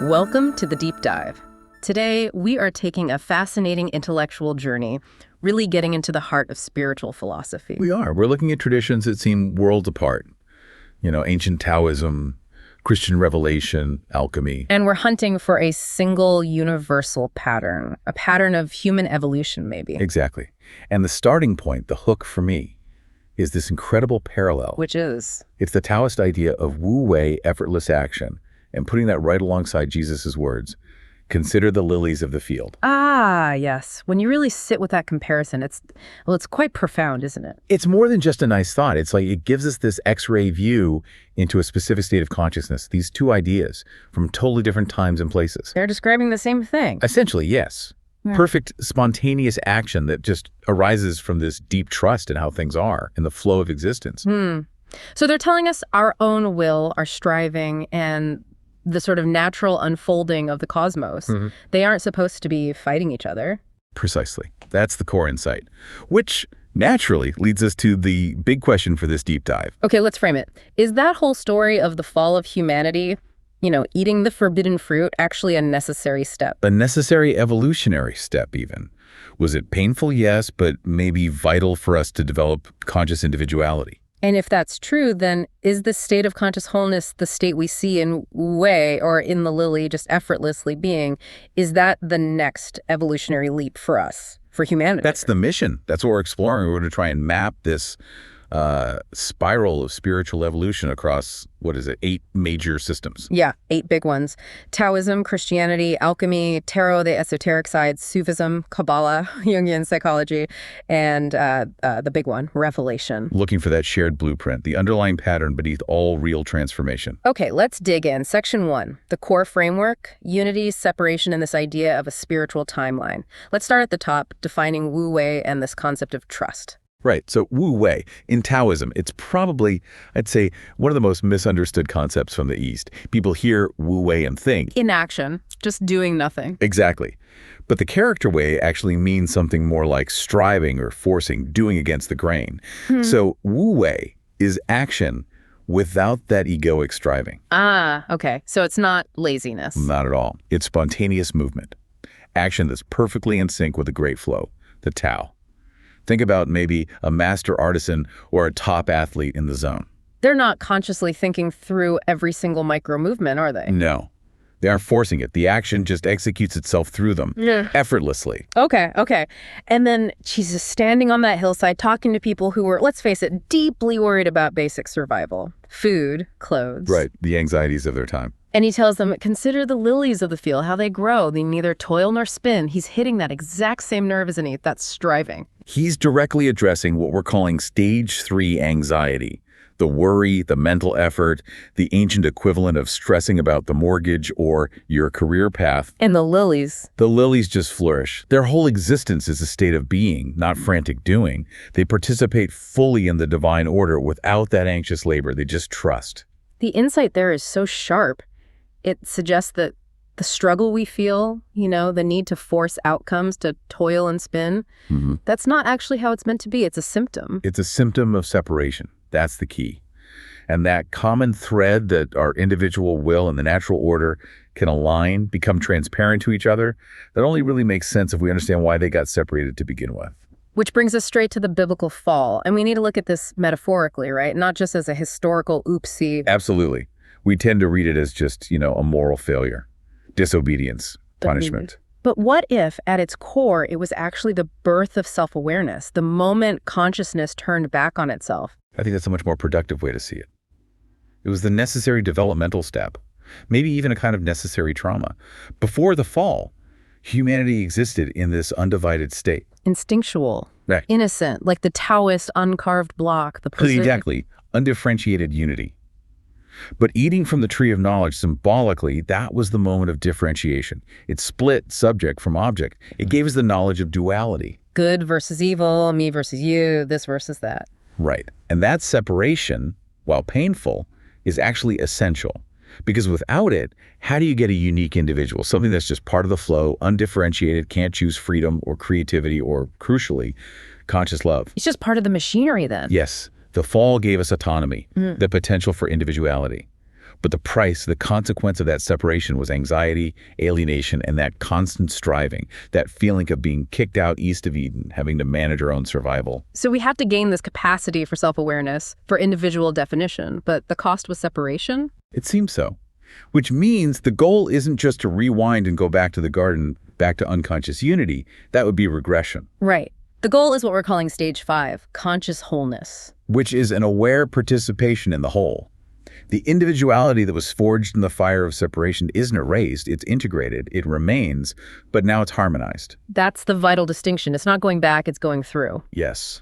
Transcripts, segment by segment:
Welcome to the Deep Dive. Today, we are taking a fascinating intellectual journey, really getting into the heart of spiritual philosophy. We are. We're looking at traditions that seem worlds apart. Ancient Taoism, Christian revelation, alchemy. And we're hunting for a single universal pattern, a pattern of human evolution, maybe. Exactly. And the starting point, the hook for me, is this incredible parallel. Which is? It's the Taoist idea of Wu Wei, effortless action, and putting that right alongside Jesus's words, consider the lilies of the field. Ah, yes. When you really sit with that comparison, it's quite profound, isn't it? It's more than just a nice thought. It's like it gives us this X-ray view into a specific state of consciousness, these two ideas from totally different times and places. They're describing the same thing. Essentially, yes. Yeah. Perfect spontaneous action that just arises from this deep trust in how things are, in the flow of existence. So they're telling us our own will, our striving, and the sort of natural unfolding of the cosmos. They aren't supposed to be fighting each other. Precisely. That's the core insight, which naturally leads us to the big question for this deep dive. Okay, let's frame it. Is that whole story of the fall of humanity, eating the forbidden fruit, actually a necessary step? A necessary evolutionary step, even. Was it painful? Yes, but maybe vital for us to develop conscious individuality. And if that's true, then is the state of conscious wholeness the state we see in Wu Wei or in the lily just effortlessly being? Is that the next evolutionary leap for us, for humanity? That's the mission. That's what we're exploring. We're going to try and map this spiral of spiritual evolution across, 8 major systems. Yeah, 8 big ones. Taoism, Christianity, alchemy, tarot, the esoteric side, Sufism, Kabbalah, Jungian psychology, and the big one, revelation. Looking for that shared blueprint, the underlying pattern beneath all real transformation. Okay, let's dig in. Section 1, the core framework, unity, separation, and this idea of a spiritual timeline. Let's start at the top, defining Wu Wei and this concept of trust. Right. So Wu Wei, in Taoism, it's probably, I'd say, one of the most misunderstood concepts from the East. People hear Wu Wei and think inaction, just doing nothing. Exactly. But the character Wei actually means something more like striving or forcing, doing against the grain. So Wu Wei is action without that egoic striving. Ah, okay. So it's not laziness. Not at all. It's spontaneous movement. Action that's perfectly in sync with the great flow, the Tao. Think about maybe a master artisan or a top athlete in the zone. They're not consciously thinking through every single micro movement, are they? No. They aren't forcing it. The action just executes itself through them, effortlessly. Okay. And then she's just standing on that hillside talking to people who were, let's face it, deeply worried about basic survival. Food, clothes. Right, the anxieties of their time. And he tells them, consider the lilies of the field, how they grow. They neither toil nor spin. He's hitting that exact same nerve, isn't he? That's striving. He's directly addressing what we're calling stage 3 anxiety. The worry, the mental effort, the ancient equivalent of stressing about the mortgage or your career path. And the lilies. The lilies just flourish. Their whole existence is a state of being, not frantic doing. They participate fully in the divine order without that anxious labor. They just trust. The insight there is so sharp. It suggests that the struggle we feel, the need to force outcomes, to toil and spin, that's not actually how it's meant to be. It's a symptom. It's a symptom of separation. That's the key. And that common thread that our individual will and the natural order can align, become transparent to each other, that only really makes sense if we understand why they got separated to begin with. Which brings us straight to the biblical fall. And we need to look at this metaphorically, right? Not just as a historical oopsie. Absolutely. We tend to read it as just, a moral failure, disobedience, punishment. But what if, at its core, it was actually the birth of self-awareness, the moment consciousness turned back on itself? I think that's a much more productive way to see it. It was the necessary developmental step, maybe even a kind of necessary trauma. Before the fall, humanity existed in this undivided state. Instinctual, Right. Innocent, like the Taoist uncarved block. Exactly. Undifferentiated unity. But eating from the tree of knowledge symbolically, that was the moment of differentiation. It split subject from object. It gave us the knowledge of duality. Good versus evil, me versus you, this versus that. Right. And that separation, while painful, is actually essential. Because without it, how do you get a unique individual? Something that's just part of the flow, undifferentiated, can't choose freedom or creativity or, crucially, conscious love. It's just part of the machinery then. Yes. The fall gave us autonomy, the potential for individuality. But the price, the consequence of that separation was anxiety, alienation, and that constant striving, that feeling of being kicked out east of Eden, having to manage our own survival. So we had to gain this capacity for self-awareness, for individual definition, but the cost was separation? It seems so. Which means the goal isn't just to rewind and go back to the garden, back to unconscious unity. That would be regression. Right. The goal is what we're calling stage 5, conscious wholeness. Which is an aware participation in the whole. The individuality that was forged in the fire of separation isn't erased, it's integrated, it remains, but now it's harmonized. That's the vital distinction. It's not going back, it's going through. Yes.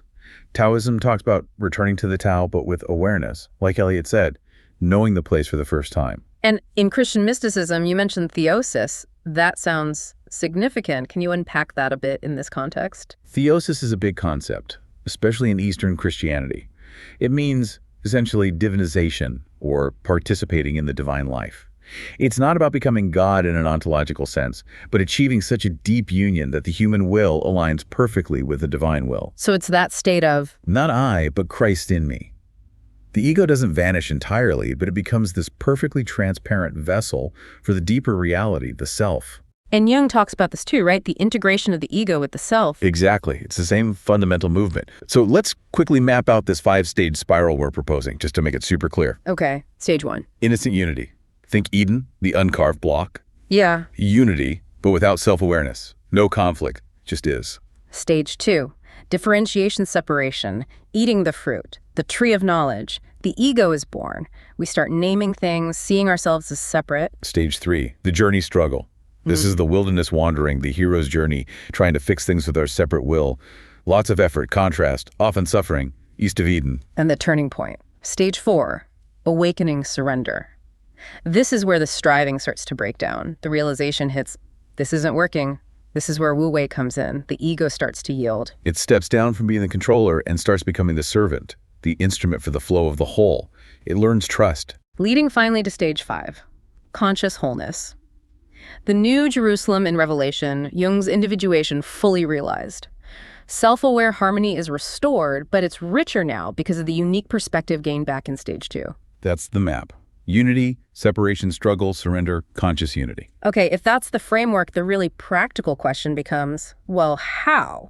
Taoism talks about returning to the Tao, but with awareness. Like Eliot said, knowing the place for the first time. And in Christian mysticism, you mentioned theosis. That sounds significant. Can you unpack that a bit in this context? Theosis is a big concept, especially in Eastern Christianity. It means essentially divinization, or participating in the divine life. It's not about becoming God in an ontological sense, but achieving such a deep union that the human will aligns perfectly with the divine will. So it's that state of, not I, but Christ in me. The ego doesn't vanish entirely, but it becomes this perfectly transparent vessel for the deeper reality, the self. And Jung talks about this too, right? The integration of the ego with the self. Exactly. It's the same fundamental movement. So let's quickly map out this 5-stage spiral we're proposing, just to make it super clear. Okay, stage 1. Innocent unity. Think Eden, the uncarved block. Yeah. Unity, but without self-awareness. No conflict, just is. Stage 2. Differentiation, separation, eating the fruit, the tree of knowledge. The ego is born. We start naming things, seeing ourselves as separate. Stage 3. The journey struggle. This is the wilderness wandering, the hero's journey, trying to fix things with our separate will. Lots of effort, contrast, often suffering, east of Eden. And the turning point. Stage 4, awakening, surrender. This is where the striving starts to break down. The realization hits, this isn't working. This is where Wu Wei comes in. The ego starts to yield. It steps down from being the controller and starts becoming the servant, the instrument for the flow of the whole. It learns trust. Leading finally to stage 5, conscious wholeness. The New Jerusalem in Revelation, Jung's individuation fully realized. Self-aware harmony is restored, but it's richer now because of the unique perspective gained back in stage 2. That's the map. Unity, separation, struggle, surrender, conscious unity. Okay, if that's the framework, the really practical question becomes, well, how?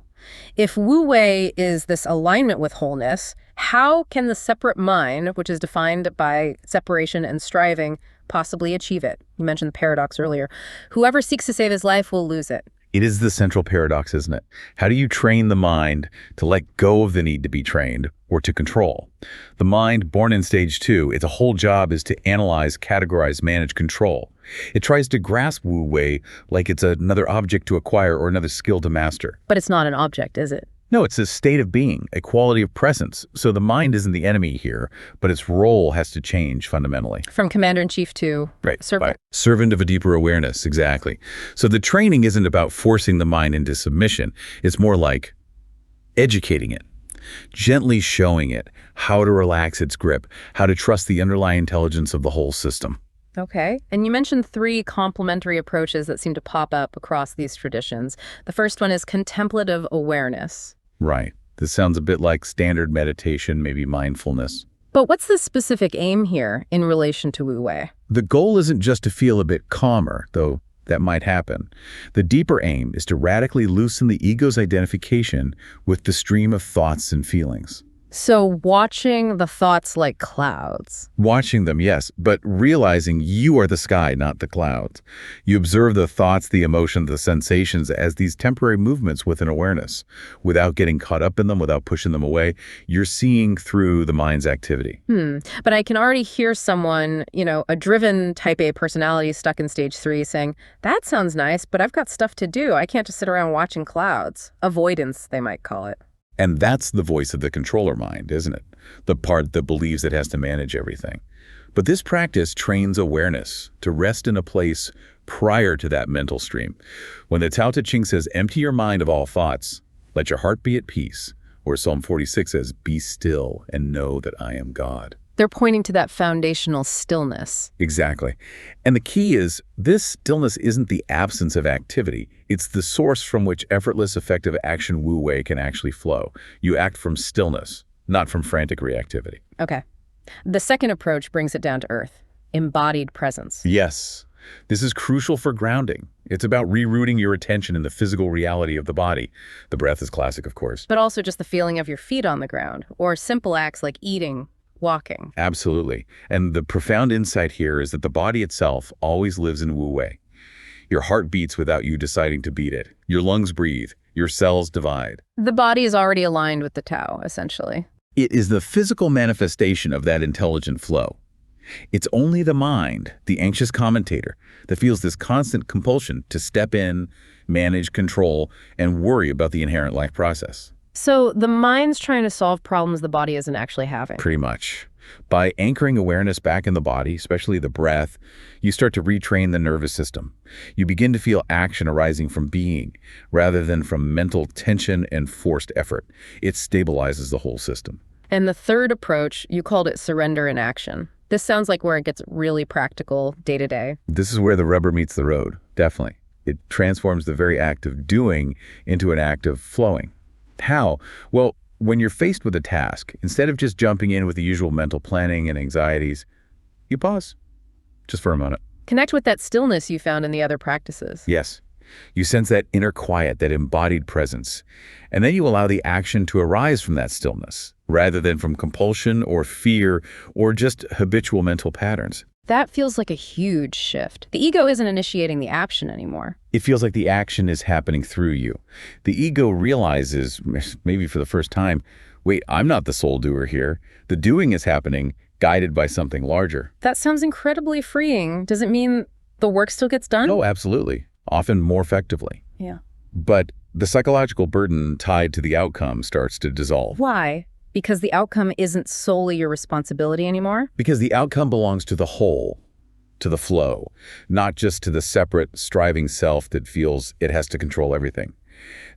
If Wu Wei is this alignment with wholeness, how can the separate mind, which is defined by separation and striving, possibly achieve it? You mentioned the paradox earlier. Whoever seeks to save his life will lose it. It is the central paradox, isn't it? How do you train the mind to let go of the need to be trained or to control? The mind, born in stage 2, its whole job is to analyze, categorize, manage, control. It tries to grasp Wu Wei like it's another object to acquire or another skill to master. But it's not an object, is it? No, it's a state of being, a quality of presence. So the mind isn't the enemy here, but its role has to change fundamentally. From commander-in-chief to servant. Servant of a deeper awareness, exactly. So the training isn't about forcing the mind into submission. It's more like educating it, gently showing it how to relax its grip, how to trust the underlying intelligence of the whole system. Okay. And you mentioned 3 complementary approaches that seem to pop up across these traditions. The first one is contemplative awareness. Right. This sounds a bit like standard meditation, maybe mindfulness. But what's the specific aim here in relation to Wu Wei? The goal isn't just to feel a bit calmer, though that might happen. The deeper aim is to radically loosen the ego's identification with the stream of thoughts and feelings. So watching the thoughts like clouds. Watching them, yes, but realizing you are the sky, not the clouds. You observe the thoughts, the emotions, the sensations as these temporary movements with an awareness. Without getting caught up in them, without pushing them away, you're seeing through the mind's activity. But I can already hear someone, a driven type A personality stuck in stage 3 saying, that sounds nice, but I've got stuff to do. I can't just sit around watching clouds. Avoidance, they might call it. And that's the voice of the controller mind, isn't it? The part that believes it has to manage everything. But this practice trains awareness to rest in a place prior to that mental stream. When the Tao Te Ching says, empty your mind of all thoughts, let your heart be at peace, or Psalm 46 says, be still and know that I am God. They're pointing to that foundational stillness. Exactly. And the key is, this stillness isn't the absence of activity. It's the source from which effortless, effective action Wu Wei can actually flow. You act from stillness, not from frantic reactivity. Okay. The second approach brings it down to earth. embodied presence. Yes. This is crucial for grounding. It's about rerouting your attention in the physical reality of the body. The breath is classic, of course. But also just the feeling of your feet on the ground, or simple acts like eating, walking. Absolutely. And the profound insight here is that the body itself always lives in Wu Wei. Your heart beats without you deciding to beat it. Your lungs breathe. Your cells divide. The body is already aligned with the Tao, essentially. It is the physical manifestation of that intelligent flow. It's only the mind, the anxious commentator, that feels this constant compulsion to step in, manage, control, and worry about the inherent life process. So the mind's trying to solve problems the body isn't actually having. Pretty much. By anchoring awareness back in the body, especially the breath, you start to retrain the nervous system. You begin to feel action arising from being, rather than from mental tension and forced effort. It stabilizes the whole system. And the third approach, you called it surrender in action. This sounds like where it gets really practical day to day. This is where the rubber meets the road, definitely. It transforms the very act of doing into an act of flowing. How? Well, when you're faced with a task, instead of just jumping in with the usual mental planning and anxieties, you pause, just for a moment. Connect with that stillness you found in the other practices. Yes. You sense that inner quiet, that embodied presence. And then you allow the action to arise from that stillness, rather than from compulsion or fear or just habitual mental patterns. That feels like a huge shift. The ego isn't initiating the action anymore. It feels like the action is happening through you. The ego realizes, maybe for the first time, wait, I'm not the sole doer here. The doing is happening, guided by something larger. That sounds incredibly freeing. Does it mean the work still gets done? Oh, absolutely. Often more effectively. Yeah. But the psychological burden tied to the outcome starts to dissolve. Why? Because the outcome isn't solely your responsibility anymore? Because the outcome belongs to the whole, to the flow, not just to the separate, striving self that feels it has to control everything.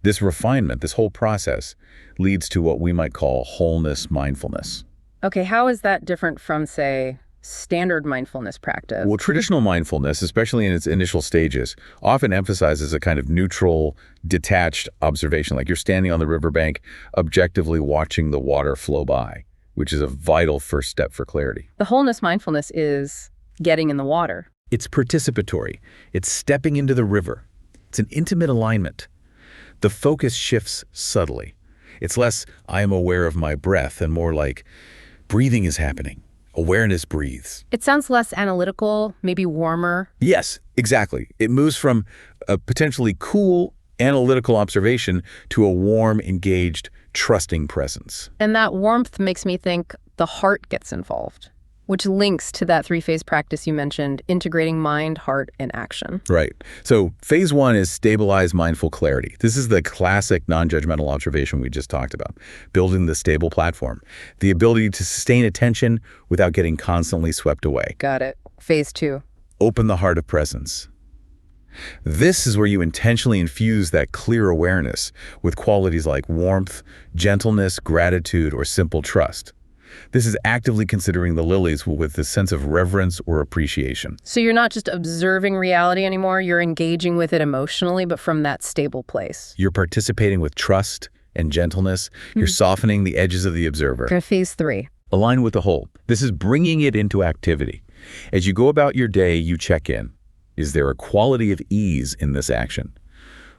This refinement, this whole process, leads to what we might call wholeness mindfulness. Okay, how is that different from, say, standard mindfulness practice? Well, traditional mindfulness, especially in its initial stages, often emphasizes a kind of neutral, detached observation, like you're standing on the riverbank, objectively watching the water flow by, which is a vital first step for clarity. The wholeness mindfulness is getting in the water. It's participatory. It's stepping into the river. It's an intimate alignment. The focus shifts subtly. It's less, I am aware of my breath, and more like, breathing is happening. Awareness breathes. It sounds less analytical, maybe warmer. Yes, exactly. It moves from a potentially cool, analytical observation to a warm, engaged, trusting presence. And that warmth makes me think the heart gets involved, which links to that three-phase practice you mentioned, integrating mind, heart, and action. Right. So phase one is stabilized mindful clarity. This is the classic non-judgmental observation we just talked about, building the stable platform, the ability to sustain attention without getting constantly swept away. Got it. Phase two. Open the heart of presence. This is where you intentionally infuse that clear awareness with qualities like warmth, gentleness, gratitude, or simple trust. This is actively considering the lilies with a sense of reverence or appreciation. So you're not just observing reality anymore, you're engaging with it emotionally, but from that stable place. You're participating with trust and gentleness. You're softening the edges of the observer. Phase three. Align with the whole. This is bringing it into activity. As you go about your day, you check in. Is there a quality of ease in this action?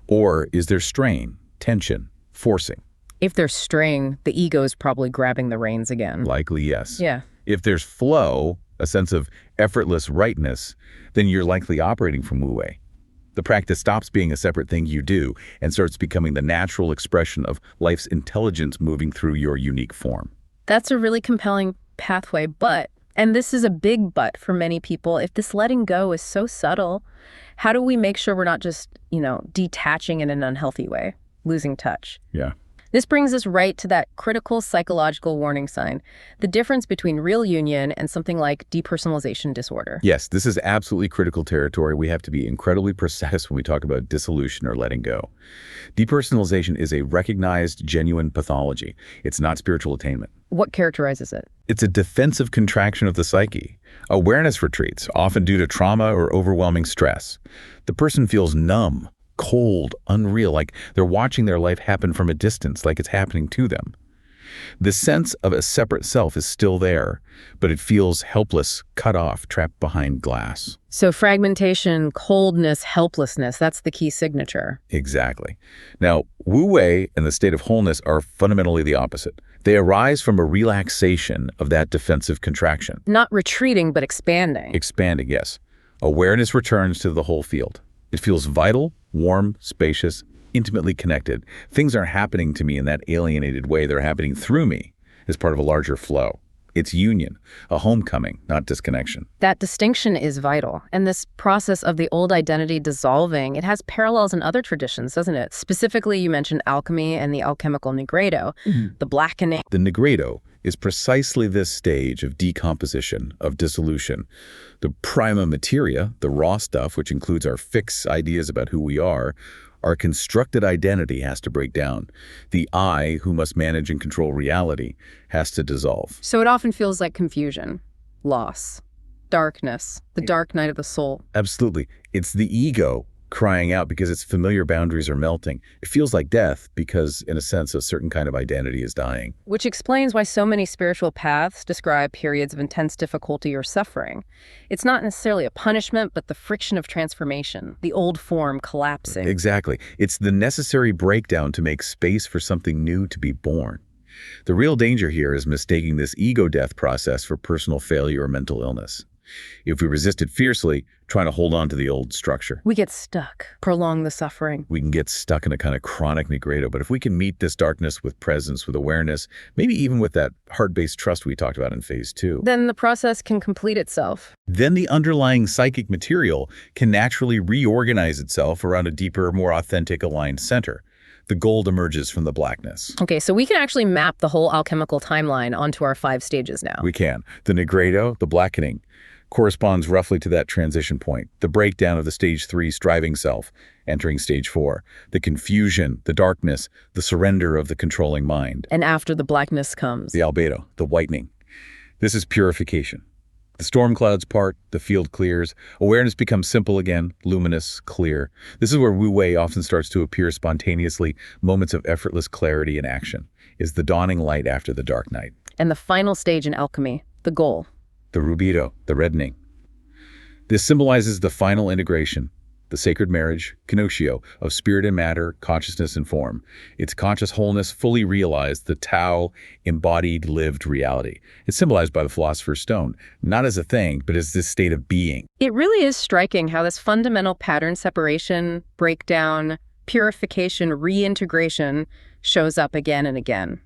Or is there strain, tension, forcing? If there's strain, the ego is probably grabbing the reins again. Likely, yes. Yeah. If there's flow, a sense of effortless rightness, then you're likely operating from Wu Wei. The practice stops being a separate thing you do and starts becoming the natural expression of life's intelligence moving through your unique form. That's a really compelling pathway, but, and this is a big but for many people, if this letting go is so subtle, how do we make sure we're not just, detaching in an unhealthy way, losing touch? Yeah. This brings us right to that critical psychological warning sign, the difference between real union and something like depersonalization disorder. Yes, this is absolutely critical territory. We have to be incredibly precise when we talk about dissolution or letting go. Depersonalization is a recognized, genuine pathology. It's not spiritual attainment. What characterizes it? It's a defensive contraction of the psyche. Awareness retreats, often due to trauma or overwhelming stress. The person feels numb, cold, unreal, like they're watching their life happen from a distance, like it's happening to them. The sense of a separate self is still there, but it feels helpless, cut off, trapped behind glass. So fragmentation, coldness, helplessness, that's the key signature. Exactly. Now, Wu Wei and the state of wholeness are fundamentally the opposite. They arise from a relaxation of that defensive contraction. Not retreating, but expanding. Expanding, yes. Awareness returns to the whole field. It feels vital, warm, spacious, intimately connected. Things aren't happening to me in that alienated way. They're happening through me as part of a larger flow. It's union, a homecoming, not disconnection. That distinction is vital. And this process of the old identity dissolving, it has parallels in other traditions, doesn't it? Specifically, you mentioned alchemy and the alchemical Nigredo, the blackening. The Nigredo is precisely this stage of decomposition, of dissolution. The prima materia, the raw stuff, which includes our fixed ideas about who we are, our constructed identity has to break down. The I, who must manage and control reality, has to dissolve. So it often feels like confusion, loss, darkness, the dark night of the soul. Absolutely. It's the ego crying out because its familiar boundaries are melting. It feels like death because, in a sense, a certain kind of identity is dying. Which explains why so many spiritual paths describe periods of intense difficulty or suffering. It's not necessarily a punishment, but the friction of transformation, the old form collapsing. Exactly. It's the necessary breakdown to make space for something new to be born. The real danger here is mistaking this ego death process for personal failure or mental illness. If we resist it fiercely, trying to hold on to the old structure, we get stuck, prolong the suffering. We can get stuck in a kind of chronic Nigredo. But if we can meet this darkness with presence, with awareness, maybe even with that heart-based trust we talked about in phase 2, then the process can complete itself. Then the underlying psychic material can naturally reorganize itself around a deeper, more authentic, aligned center. The gold emerges from the blackness. Okay, so we can actually map the whole alchemical timeline onto our 5 stages now. We can. The Nigredo, the blackening, corresponds roughly to that transition point, the breakdown of the stage 3 striving self, entering stage 4, the confusion, the darkness, the surrender of the controlling mind. And after the blackness comes the Albedo, the whitening. This is purification. The storm clouds part, the field clears, awareness becomes simple again, luminous, clear. This is where Wu Wei often starts to appear spontaneously, moments of effortless clarity and action, is the dawning light after the dark night. And the final stage in alchemy, the goal. The Rubedo, the reddening. This symbolizes the final integration, the sacred marriage, conotio, of spirit and matter, consciousness and form. Its conscious wholeness fully realized, the Tao, embodied, lived reality. It's symbolized by the Philosopher's Stone, not as a thing, but as this state of being. It really is striking how this fundamental pattern separation, breakdown, purification, reintegration shows up again and again.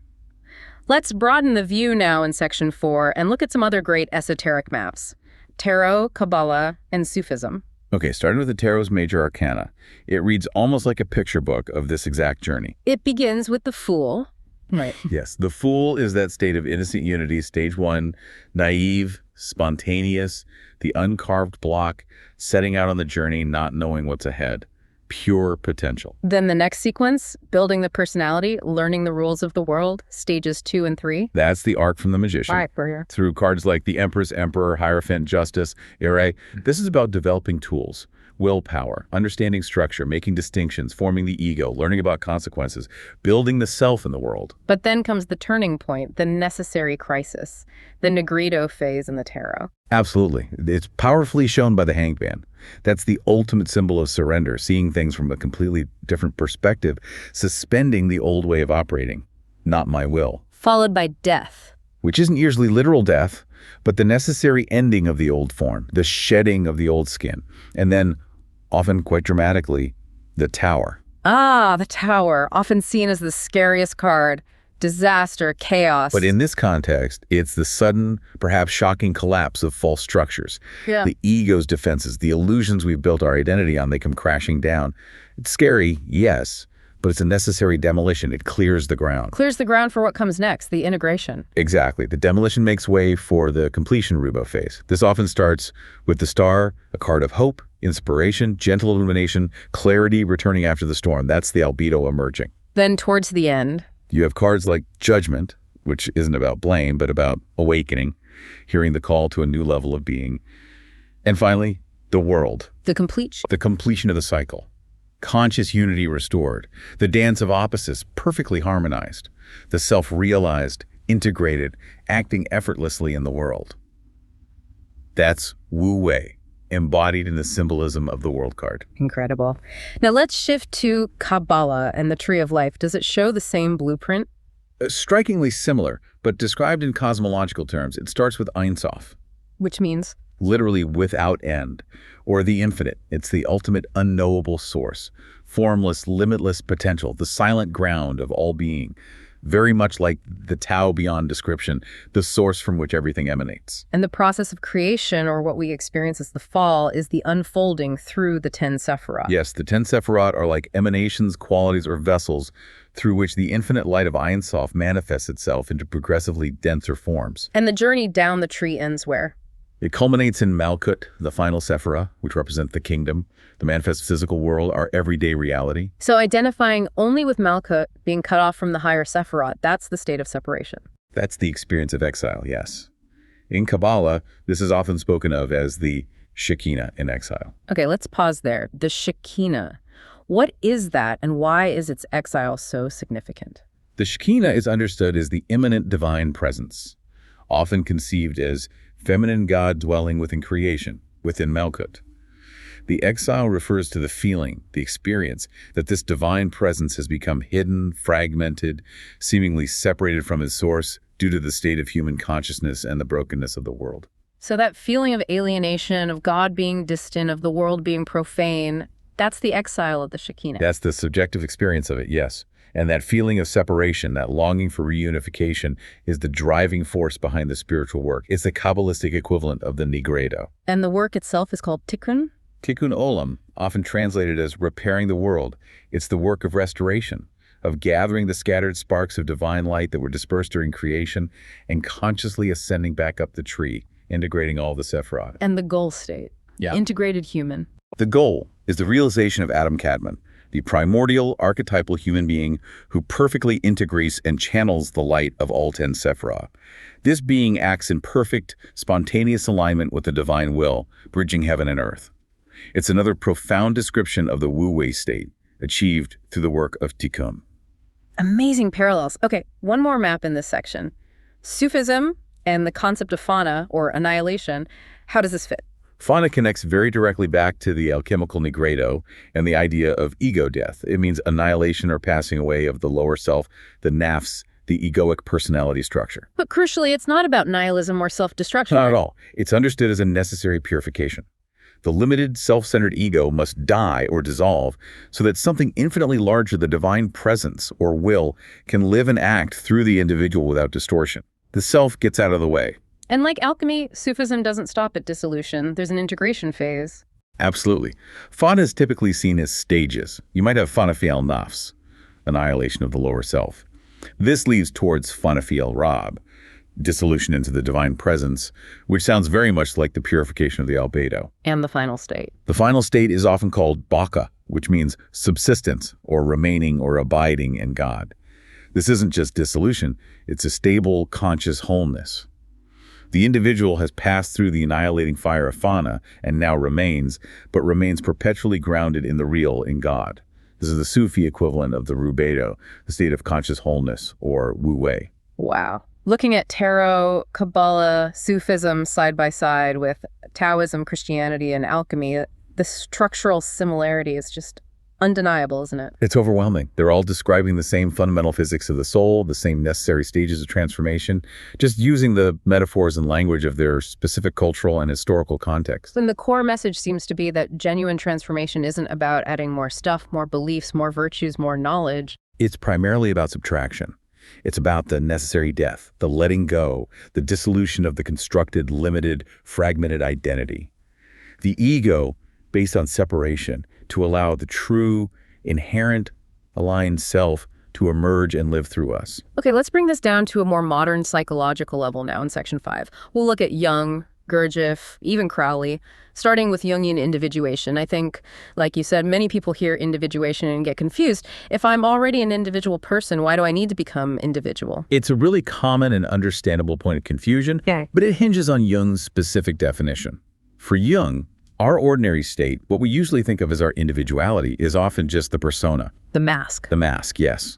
Let's broaden the view now in section 4 and look at some other great esoteric maps: Tarot, Kabbalah, and Sufism. Okay, starting with the Tarot's major arcana. It reads almost like a picture book of this exact journey. It begins with the Fool. Right. Yes, the Fool is that state of innocent unity, stage 1, naive, spontaneous, the uncarved block, setting out on the journey, not knowing what's ahead. Pure potential. Then the next sequence, building the personality, learning the rules of the world, stages 2 and 3. That's the arc from the Magician. All right, we're here. Through cards like the Empress, Emperor, Hierophant, Justice, Ere. This is about developing tools, willpower, understanding structure, making distinctions, forming the ego, learning about consequences, building the self in the world. But then comes the turning point, the necessary crisis, the Nigredo phase in the tarot. Absolutely. It's powerfully shown by the Hanged Man. That's the ultimate symbol of surrender, seeing things from a completely different perspective, suspending the old way of operating, not my will. Followed by death. Which isn't usually literal death, but the necessary ending of the old form, the shedding of the old skin. And then, often quite dramatically, the Tower. Ah, the Tower, often seen as the scariest card. Disaster, chaos. But in this context, it's the sudden, perhaps shocking collapse of false structures. Yeah. The ego's defenses, the illusions we've built our identity on, they come crashing down. It's scary, yes, but it's a necessary demolition. It clears the ground. Clears the ground for what comes next, the integration. Exactly. The demolition makes way for the completion Rubedo phase. This often starts with the Star, a card of hope, inspiration, gentle illumination, clarity returning after the storm. That's the Albedo emerging. Then towards the end, you have cards like Judgment, which isn't about blame, but about awakening, hearing the call to a new level of being. And finally, the World. the completion. The completion of the cycle. conscious unity restored, the dance of opposites perfectly harmonized, the self-realized, integrated, acting effortlessly in the world. That's Wu Wei, embodied in the symbolism of the world card. Incredible. Now let's shift to Kabbalah and the Tree of Life. Does it show the same blueprint? Strikingly similar, but described in cosmological terms, it starts with Ein Sof, Which means? literally without end, or the infinite. It's the ultimate unknowable source, formless, limitless potential, the silent ground of all being, very much like the Tao beyond description, the source from which everything emanates. And the process of creation, or what we experience as the fall, is the unfolding through the 10 Sephirot. Yes, the 10 Sephirot are like emanations, qualities, or vessels through which the infinite light of Ein Sof manifests itself into progressively denser forms. And the journey down the tree ends where? It culminates in Malkut, the final Sephirah, which represent the kingdom, the manifest physical world, our everyday reality. So identifying only with Malkut, being cut off from the higher Sephirot, that's the state of separation. That's the experience of exile, yes. In Kabbalah, this is often spoken of as the Shekinah in exile. Okay, let's pause there. The Shekinah. What is that, and why is its exile so significant? The Shekinah is understood as the immanent divine presence, often conceived as feminine God dwelling within creation, within Malkut. The exile refers to the feeling, the experience, that this divine presence has become hidden, fragmented, seemingly separated from its source due to the state of human consciousness and the brokenness of the world. So that feeling of alienation, of God being distant, of the world being profane, that's the exile of the Shekinah. That's the subjective experience of it, yes. And that feeling of separation, that longing for reunification, is the driving force behind the spiritual work. It's the Kabbalistic equivalent of the Nigredo. And the work itself is called Tikkun? Tikkun Olam, often translated as repairing the world. It's the work of restoration, of gathering the scattered sparks of divine light that were dispersed during creation and consciously ascending back up the tree, integrating all the Sephirot. And the goal state. Yeah. Integrated human. The goal is the realization of Adam Kadmon, the primordial archetypal human being who perfectly integrates and channels the light of all 10 Sephirah. This being acts in perfect, spontaneous alignment with the divine will, bridging heaven and earth. It's another profound description of the Wu Wei state, achieved through the work of Tikkun. Amazing parallels. Okay, one more map in this section. Sufism and the concept of Fana, or annihilation, how does this fit? Fana connects very directly back to the alchemical Nigredo and the idea of ego death. It means annihilation or passing away of the lower self, the nafs, the egoic personality structure. But crucially, it's not about nihilism or self-destruction. Not at all. It's understood as a necessary purification. The limited, self-centered ego must die or dissolve so that something infinitely larger, the divine presence or will, can live and act through the individual without distortion. The self gets out of the way. And like alchemy, Sufism doesn't stop at dissolution. There's an integration phase. Absolutely. Fana is typically seen as stages. You might have Fana fi al-nafs, annihilation of the lower self. This leads towards Fana fi al-rab, dissolution into the divine presence, which sounds very much like the purification of the Albedo. And the final state. The final state is often called Baqa, which means subsistence or remaining or abiding in God. This isn't just dissolution, it's a stable, conscious wholeness. The individual has passed through the annihilating fire of Fana and now remains, but remains perpetually grounded in the real, in God. This is the Sufi equivalent of the Rubedo, the state of conscious wholeness, or Wu Wei. Wow. Looking at tarot, Kabbalah, Sufism side by side with Taoism, Christianity, and alchemy, the structural similarity is just undeniable, isn't it? It's overwhelming. They're all describing the same fundamental physics of the soul, the same necessary stages of transformation, just using the metaphors and language of their specific cultural and historical context. And the core message seems to be that genuine transformation isn't about adding more stuff, more beliefs, more virtues, more knowledge. It's primarily about subtraction. It's about the necessary death, the letting go, the dissolution of the constructed, limited, fragmented identity. The ego, based on separation, to allow the true, inherent, aligned self to emerge and live through us. Okay, let's bring this down to a more modern psychological level now in Section 5. We'll look at Jung, Gurdjieff, even Crowley, starting with Jungian individuation. I think, like you said, many people hear individuation and get confused. If I'm already an individual person, why do I need to become individual? It's a really common and understandable point of confusion, Okay. but it hinges on Jung's specific definition. For Jung, Our ordinary state, what we usually think of as our individuality, is often just the persona. The mask. The mask, yes.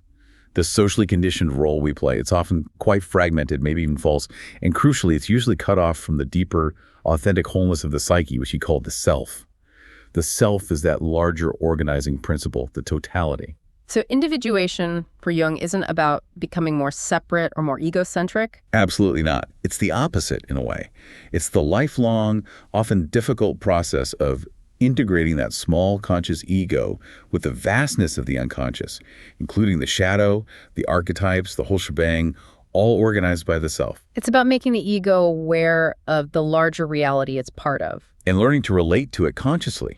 The socially conditioned role we play. It's often quite fragmented, maybe even false. And crucially, it's usually cut off from the deeper, authentic wholeness of the psyche, which he called the self. The self is that larger organizing principle, the totality. So individuation for Jung isn't about becoming more separate or more egocentric? Absolutely not. It's the opposite in a way. It's the lifelong, often difficult process of integrating that small conscious ego with the vastness of the unconscious, including the shadow, the archetypes, the whole shebang, all organized by the self. It's about making the ego aware of the larger reality it's part of. And learning to relate to it consciously.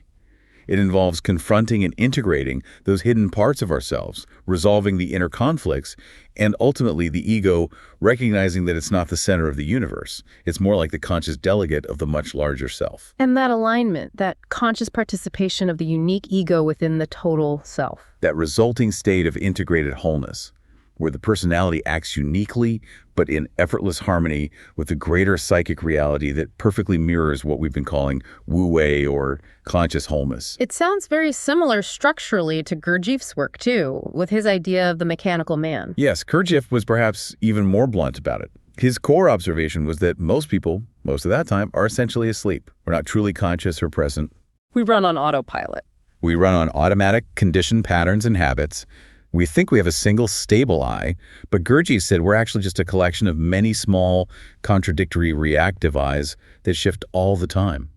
It involves confronting and integrating those hidden parts of ourselves, resolving the inner conflicts, and ultimately the ego recognizing that it's not the center of the universe. It's more like the conscious delegate of the much larger self. And that alignment, that conscious participation of the unique ego within the total self. That resulting state of integrated wholeness, where the personality acts uniquely but in effortless harmony with the greater psychic reality that perfectly mirrors what we've been calling Wu Wei or conscious wholeness. It sounds very similar structurally to Gurdjieff's work, too, with his idea of the mechanical man. Yes, Gurdjieff was perhaps even more blunt about it. His core observation was that most people, most of that time, are essentially asleep. We're not truly conscious or present. We run on autopilot. We run on automatic conditioned patterns and habits. We think we have a single stable I, but Gurdjieff said we're actually just a collection of many small, contradictory, reactive I's that shift all the time.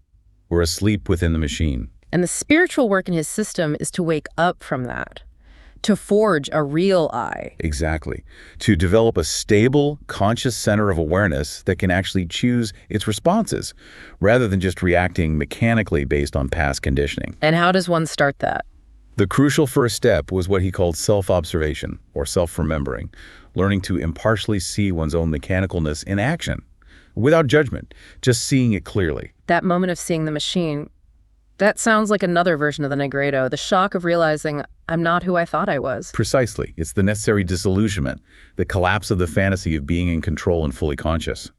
We're asleep within the machine. And the spiritual work in his system is to wake up from that, to forge a real I. Exactly. To develop a stable, conscious center of awareness that can actually choose its responses, rather than just reacting mechanically based on past conditioning. And how does one start that? The crucial first step was what he called self-observation, or self-remembering, learning to impartially see one's own mechanicalness in action, without judgment, just seeing it clearly. That moment of seeing the machine, that sounds like another version of the Nigredo, the shock of realizing I'm not who I thought I was. Precisely. It's the necessary disillusionment, the collapse of the fantasy of being in control and fully conscious.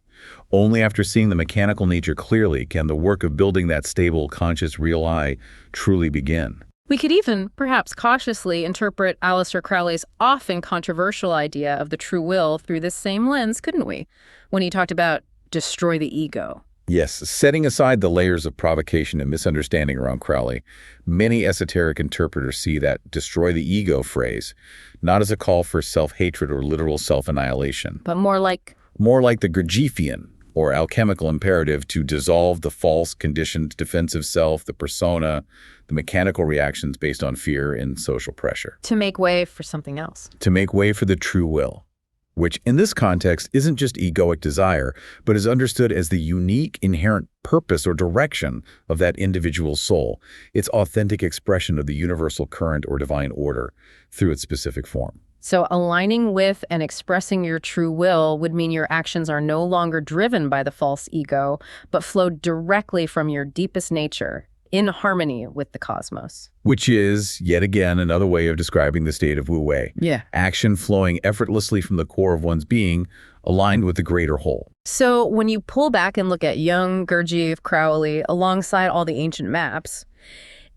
Only after seeing the mechanical nature clearly can the work of building that stable, conscious, real I truly begin. We could even, perhaps cautiously, interpret Aleister Crowley's often controversial idea of the true will through this same lens, couldn't we? When he talked about destroy the ego. Yes, setting aside the layers of provocation and misunderstanding around Crowley, many esoteric interpreters see that destroy the ego phrase not as a call for self-hatred or literal self-annihilation, but more like the Gurdjieffian or alchemical imperative to dissolve the false, conditioned, defensive self, the persona, the mechanical reactions based on fear and social pressure. To make way for something else. To make way for the true will, which in this context isn't just egoic desire, but is understood as the unique inherent purpose or direction of that individual soul, its authentic expression of the universal current or divine order through its specific form. So aligning with and expressing your true will would mean your actions are no longer driven by the false ego, but flow directly from your deepest nature, in harmony with the cosmos. Which is, yet again, another way of describing the state of Wu Wei. Yeah. Action flowing effortlessly from the core of one's being, aligned with the greater whole. So when you pull back and look at Jung, Gurdjieff, Crowley, alongside all the ancient maps,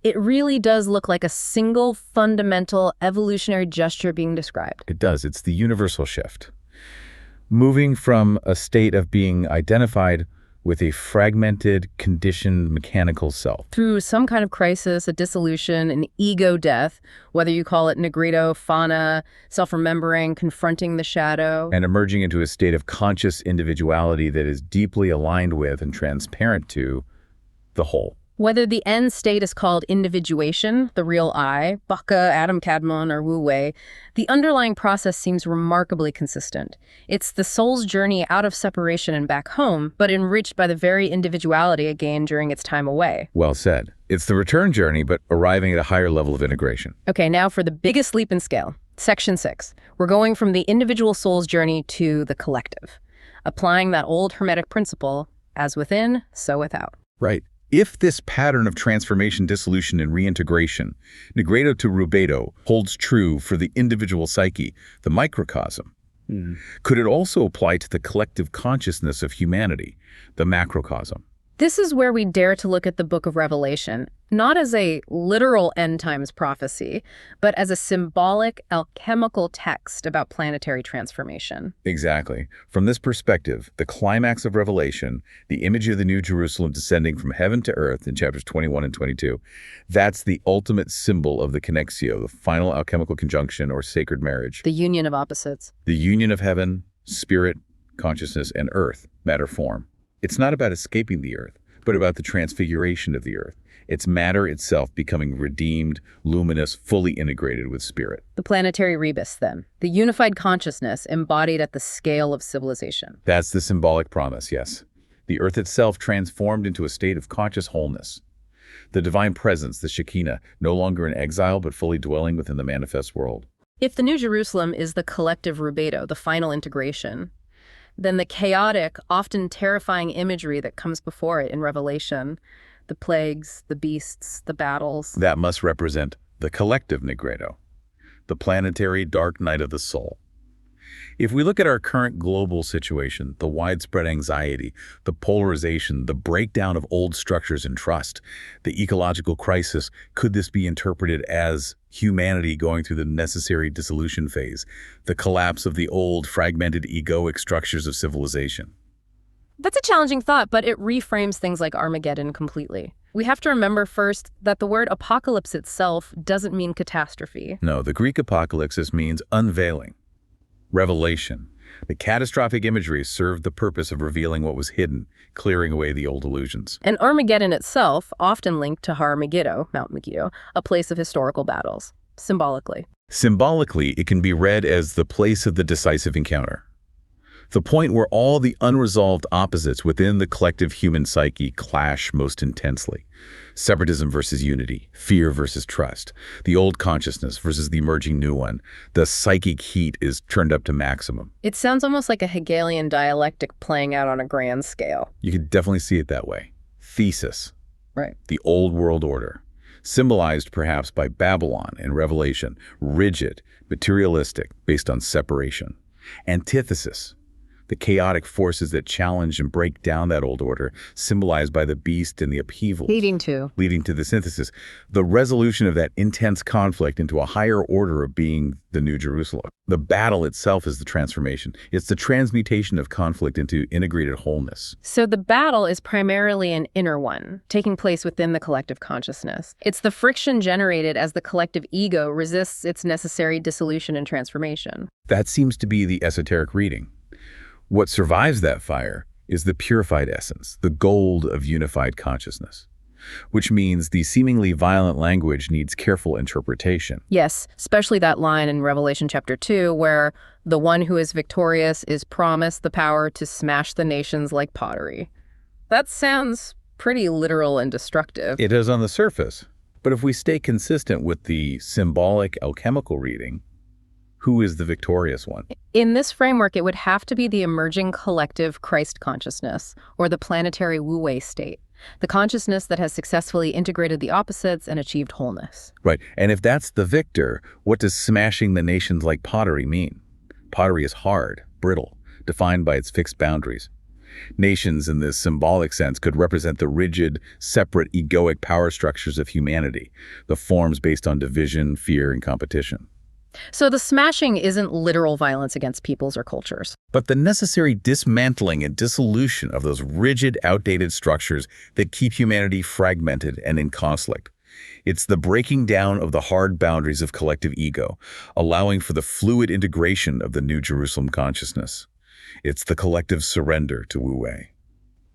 it really does look like a single fundamental evolutionary gesture being described. It does. It's the universal shift. Moving from a state of being identified with a fragmented, conditioned, mechanical self. Through some kind of crisis, a dissolution, an ego death, whether you call it Nigredo, Fana, self-remembering, confronting the shadow. And emerging into a state of conscious individuality that is deeply aligned with and transparent to the whole. Whether the end state is called individuation, the real I, Baqa, Adam Kadmon, or Wu Wei, the underlying process seems remarkably consistent. It's the soul's journey out of separation and back home, but enriched by the very individuality it gained during its time away. Well said. It's the return journey, but arriving at a higher level of integration. Okay, now for the biggest leap in scale. Section 6. We're going from the individual soul's journey to the collective, applying that old Hermetic principle, as within, so without. Right. If this pattern of transformation, dissolution, and reintegration, Nigredo to Rubedo, holds true for the individual psyche, the microcosm, could it also apply to the collective consciousness of humanity, the macrocosm? This is where we dare to look at the Book of Revelation, not as a literal end times prophecy, but as a symbolic, alchemical text about planetary transformation. Exactly. From this perspective, the climax of Revelation, the image of the New Jerusalem descending from heaven to earth in chapters 21 and 22, that's the ultimate symbol of the connexio, the final alchemical conjunction or sacred marriage. The union of opposites. The union of heaven, spirit, consciousness, and earth, matter, form. It's not about escaping the earth, but about the transfiguration of the earth. It's matter itself becoming redeemed, luminous, fully integrated with spirit. The planetary rebus, then. The unified consciousness embodied at the scale of civilization. That's the symbolic promise, yes. The earth itself transformed into a state of conscious wholeness. The divine presence, the Shekinah, no longer in exile, but fully dwelling within the manifest world. If the New Jerusalem is the collective Rubedo, the final integration, then the chaotic, often terrifying imagery that comes before it in Revelation, the plagues, the beasts, the battles. That must represent the collective Nigredo, the planetary dark night of the soul. If we look at our current global situation, the widespread anxiety, the polarization, the breakdown of old structures and trust, the ecological crisis, could this be interpreted as humanity going through the necessary dissolution phase, the collapse of the old, fragmented, egoic structures of civilization? That's a challenging thought, but it reframes things like Armageddon completely. We have to remember first that the word apocalypse itself doesn't mean catastrophe. No, the Greek apocalypsis means unveiling. Revelation. The catastrophic imagery served the purpose of revealing what was hidden, clearing away the old illusions. And Armageddon itself, often linked to Har Megiddo, Mount Megiddo, a place of historical battles, symbolically. Symbolically, it can be read as the place of the decisive encounter. The point where all the unresolved opposites within the collective human psyche clash most intensely. Separatism versus unity, fear versus trust, the old consciousness versus the emerging new one. The psychic heat is turned up to maximum. It sounds almost like a Hegelian dialectic playing out on a grand scale. You could definitely see it that way. Thesis. Right. The old world order. Symbolized perhaps by Babylon in Revelation, rigid, materialistic, based on separation. Antithesis. The chaotic forces that challenge and break down that old order, symbolized by the beast and the upheaval. Leading to the synthesis. The resolution of that intense conflict into a higher order of being the New Jerusalem. The battle itself is the transformation. It's the transmutation of conflict into integrated wholeness. So the battle is primarily an inner one, taking place within the collective consciousness. It's the friction generated as the collective ego resists its necessary dissolution and transformation. That seems to be the esoteric reading. What survives that fire is the purified essence, the gold of unified consciousness, which means the seemingly violent language needs careful interpretation. Yes, especially that line in Revelation chapter 2 where the one who is victorious is promised the power to smash the nations like pottery. That sounds pretty literal and destructive. It is on the surface, but if we stay consistent with the symbolic alchemical reading, who is the victorious one? In this framework, it would have to be the emerging collective Christ consciousness, or the planetary Wu Wei state, the consciousness that has successfully integrated the opposites and achieved wholeness. Right, and if that's the victor, what does smashing the nations like pottery mean? Pottery is hard, brittle, defined by its fixed boundaries. Nations, in this symbolic sense, could represent the rigid, separate, egoic power structures of humanity, the forms based on division, fear, and competition. So the smashing isn't literal violence against peoples or cultures, but the necessary dismantling and dissolution of those rigid, outdated structures that keep humanity fragmented and in conflict. It's the breaking down of the hard boundaries of collective ego, allowing for the fluid integration of the New Jerusalem consciousness. It's the collective surrender to Wu Wei.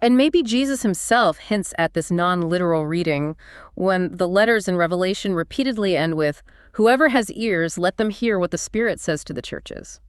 And maybe Jesus himself hints at this non-literal reading when the letters in Revelation repeatedly end with, "Whoever has ears, let them hear what the Spirit says to the churches."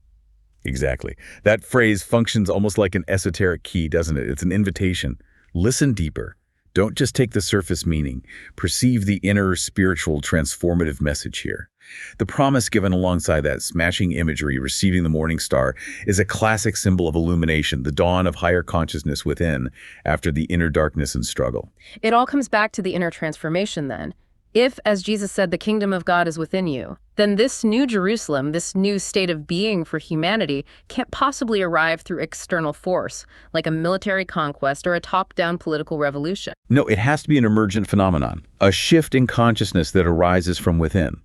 Exactly. That phrase functions almost like an esoteric key, doesn't it? It's an invitation. Listen deeper. Don't just take the surface meaning. Perceive the inner spiritual transformative message here. The promise given alongside that smashing imagery, receiving the morning star, is a classic symbol of illumination, the dawn of higher consciousness within, after the inner darkness and struggle. It all comes back to the inner transformation then. If, as Jesus said, the kingdom of God is within you, then this new Jerusalem, this new state of being for humanity, can't possibly arrive through external force, like a military conquest or a top-down political revolution. No, it has to be an emergent phenomenon, a shift in consciousness that arises from within.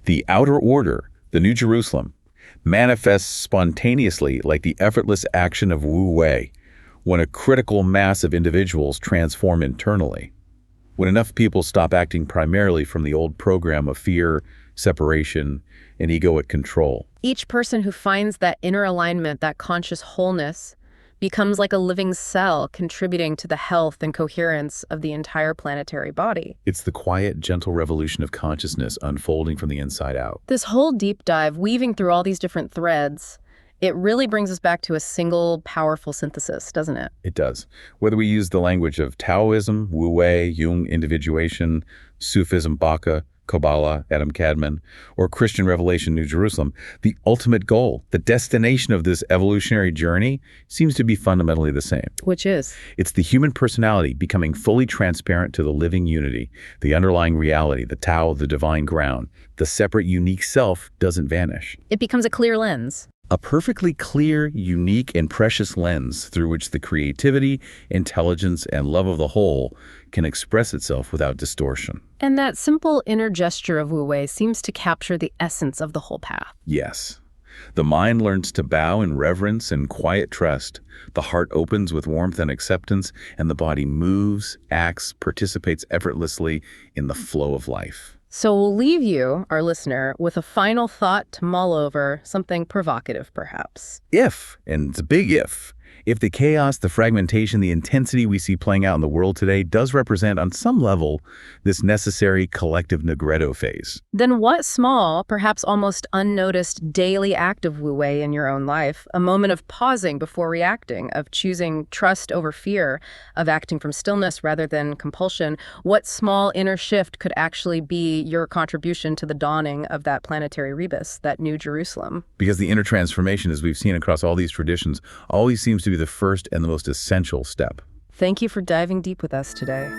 The outer order, the New Jerusalem, manifests spontaneously like the effortless action of Wu Wei, when a critical mass of individuals transform internally. When enough people stop acting primarily from the old program of fear, separation, and egoic control. Each person who finds that inner alignment, that conscious wholeness, becomes like a living cell contributing to the health and coherence of the entire planetary body. It's the quiet, gentle revolution of consciousness unfolding from the inside out. This whole deep dive, weaving through all these different threads, it really brings us back to a single powerful synthesis, doesn't it? It does. Whether we use the language of Taoism, Wu Wei, Jung, individuation, Sufism, Baqa, Kabbalah, Adam Kadmon, or Christian Revelation, New Jerusalem, the ultimate goal, the destination of this evolutionary journey seems to be fundamentally the same. Which is? It's the human personality becoming fully transparent to the living unity, the underlying reality, the Tao, the divine ground. The separate, unique self doesn't vanish. It becomes a clear lens. A perfectly clear, unique, and precious lens through which the creativity, intelligence, and love of the whole can express itself without distortion. And that simple inner gesture of Wu Wei seems to capture the essence of the whole path. Yes. The mind learns to bow in reverence and quiet trust. The heart opens with warmth and acceptance, and the body moves, acts, participates effortlessly in the flow of life. So we'll leave you, our listener, with a final thought to mull over, something provocative perhaps. If, and it's a big if the chaos, the fragmentation, the intensity we see playing out in the world today does represent, on some level, this necessary collective Nigredo phase. Then what small, perhaps almost unnoticed daily act of Wu Wei in your own life, a moment of pausing before reacting, of choosing trust over fear, of acting from stillness rather than compulsion, what small inner shift could actually be your contribution to the dawning of that planetary rebus, that new Jerusalem? Because the inner transformation, as we've seen across all these traditions, always seems to be the first and the most essential step. Thank you for diving deep with us today.